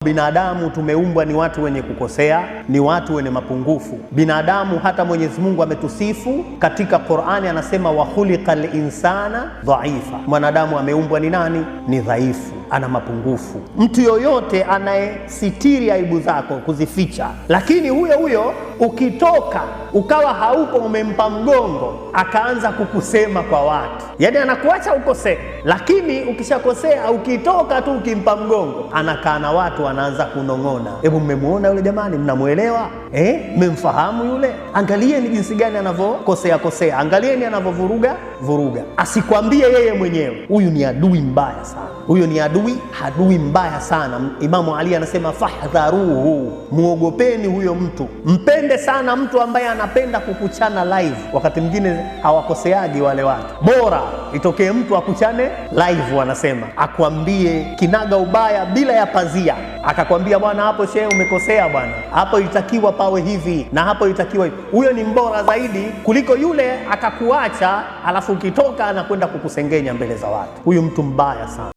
Binadamu tumeumbwa ni watu wenye kukosea, ni watu wenye mapungufu. Binadamu hata Mwenyezi Mungu ametusifu katika Qur'ani, anasema wa khuliqal insana dhaifa. Mwanadamu ameumbwa ni nani? Ni dhaifu, ana mapungufu. Mtu yoyote anayesitiri aibu zako, kuzificha, lakini huyo ukitoka ukawa hauko, umempa mgongo, akaanza kukusema kwa watu, yani anakuacha ukosee. Lakini ukishakosea, ukitoka tu ukimpa mgongo, anakaa na watu, anaanza kunong'ona, hebu mmemuona yule jamani, mnamuelewa? Mmemfahamu yule? Angalieni jinsi gani anavyokosea, angalieni anavyovuruga. Asikwambie yeye mwenyewe. Huyu ni adui mbaya sana, huyo ni adui mbaya sana. Imamu Ali anasema fahdharuhu, muogopeni huyo mtu. Mpende sana mtu ambaye anapenda kukuchana live. Wakati mwingine hawakoseaji wale watu, bora itokee mtu akuchane live, wanasema akwambie kinaga ubaya bila ya pazia, akakwambia bwana, hapo shehe umekosea bwana, hapo itakiwa pawe hivi na hapo itakiwa hivi. Huyo ni mbora zaidi kuliko yule akakuacha alafu ukitoka anakwenda kukusengenya mbele za watu. Huyu mtu mbaya sana.